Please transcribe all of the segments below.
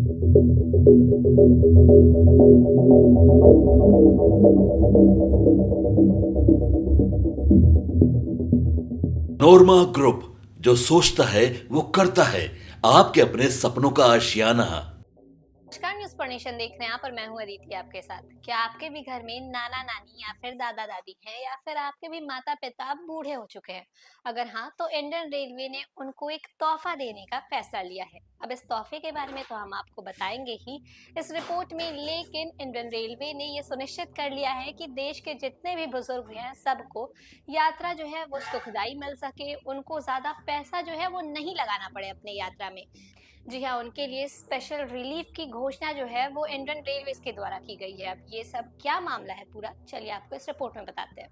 नोरमा group, जो सोचता है वो करता है। आपके अपने सपनों का आशियाना। नमस्कार, न्यूज पर नेशन देख रहे हैं आप और मैं हूं अदिति आपके साथ। क्या आपके भी घर में नाना नानी या फिर दादा दादी हैं या फिर आपके भी माता पिता बूढ़े हो चुके हैं? अगर हाँ, तो इंडियन रेलवे ने उनको एक तोहफा देने का फैसला लिया है। अब इस तोहफे के बारे में तो हम आपको बताएंगे ही इस रिपोर्ट में, लेकिन इंडियन रेलवे ने ये सुनिश्चित कर लिया है कि देश के जितने भी बुजुर्ग हैं सबको यात्रा जो है वो सुखदायी मिल सके, उनको ज्यादा पैसा जो है वो नहीं लगाना पड़े अपने यात्रा में। जी हाँ, उनके लिए स्पेशल रिलीफ की घोषणा जो है वो इंडियन रेलवेज के द्वारा की गई है। अब ये सब क्या मामला है पूरा, चलिए आपको इस रिपोर्ट में बताते हैं।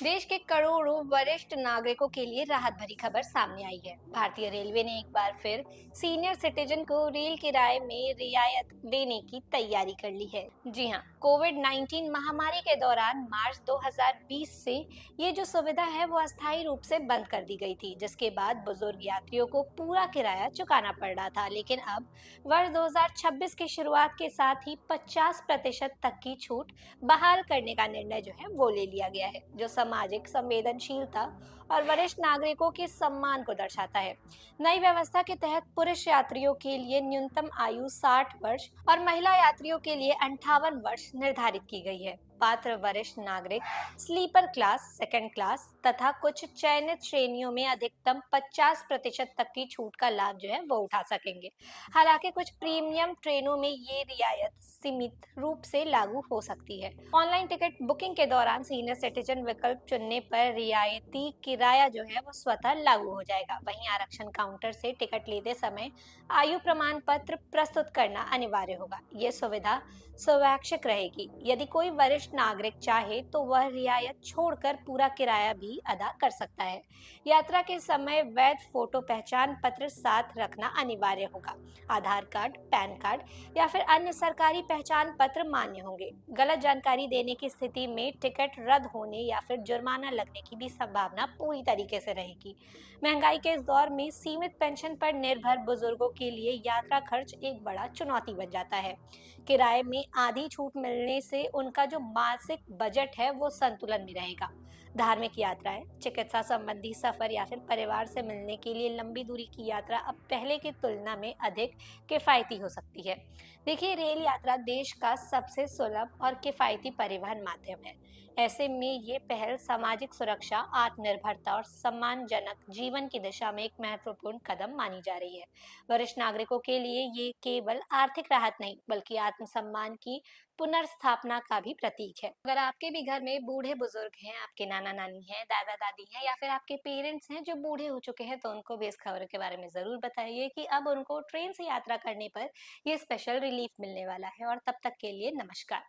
देश के करोड़ों वरिष्ठ नागरिकों के लिए राहत भरी खबर सामने आई है। भारतीय रेलवे ने एक बार फिर सीनियर सिटीजन को रेल किराए में रियायत देने की तैयारी कर ली है। जी हाँ, कोविड-19 महामारी के दौरान मार्च 2020 से ये जो सुविधा है वो अस्थायी रूप से बंद कर दी गई थी, जिसके बाद बुजुर्ग यात्रियों को पूरा किराया चुकाना पड़ रहा था। लेकिन अब वर्ष 2026 की शुरुआत के साथ ही 50% तक की छूट बहाल करने का निर्णय जो है वो ले लिया गया है, जो सामाजिक संवेदनशीलता और वरिष्ठ नागरिकों के सम्मान को दर्शाता है। नई व्यवस्था के तहत पुरुष यात्रियों के लिए न्यूनतम आयु 60 वर्ष और महिला यात्रियों के लिए 58 वर्ष निर्धारित की गई है। पात्र वरिष्ठ नागरिक स्लीपर क्लास, सेकंड क्लास तथा कुछ चयनित श्रेणियों में अधिकतम 50% तक की छूट का लाभ जो है वो उठा सकेंगे। हालांकि कुछ प्रीमियम ट्रेनों में ये रियायत सीमित रूप से लागू हो सकती है। ऑनलाइन टिकट बुकिंग के दौरान सीनियर सिटीजन विकल्प चुनने पर रियायती किराया जो है वो स्वतः लागू हो जाएगा। वहीं आरक्षण काउंटर से टिकट लेते समय आयु प्रमाण पत्र प्रस्तुत करना अनिवार्य होगा। ये सुविधा स्वैच्छिक रहेगी। यदि कोई वरिष्ठ नागरिक चाहे तो वह रियायत छोड़कर पूरा किराया भी अदा कर सकता है। यात्रा के समय वैध फोटो पहचान पत्र साथ रखना अनिवार्य होगा। आधार कार्ड, पैन कार्ड या फिर अन्य सरकारी पहचान पत्र मान्य होंगे। गलत जानकारी देने की स्थिति में टिकट रद्द होने या फिर जुर्माना लगने की भी संभावना पूरी तरीके से रहेगी। महंगाई के इस दौर में सीमित पेंशन पर निर्भर बुजुर्गों के लिए यात्रा खर्च एक बड़ा चुनौती बन जाता है। किराए में आधी छूट मिलने से उनका जो मासिक बजट है वो संतुलन में रहेगा। धार्मिक यात्राएं, चिकित्सा संबंधी सफर या फिर परिवार से मिलने के लिए लंबी दूरी की यात्रा अब पहले की तुलना में अधिक किफायती हो सकती है। देखिए, रेल यात्रा देश का सबसे सुलभ और किफायती परिवहन माध्यम है। ऐसे में ये पहल सामाजिक सुरक्षा, आत्मनिर्भरता और सम्मानजनक जीवन की दिशा में एक महत्वपूर्ण कदम मानी जा रही है। वरिष्ठ नागरिकों के लिए ये केवल आर्थिक राहत नहीं, बल्कि आत्मसम्मान की पुनर्स्थापना का भी प्रतीक है। अगर आपके भी घर में बूढ़े बुजुर्ग हैं, आपके नाना नानी हैं, दादा दादी हैं या फिर आपके पेरेंट्स हैं जो बूढ़े हो चुके हैं, तो उनको भी इस खबर के बारे में जरूर बताइए कि अब उनको ट्रेन से यात्रा करने पर ये स्पेशल रिलीफ मिलने वाला है। और तब तक के लिए नमस्कार।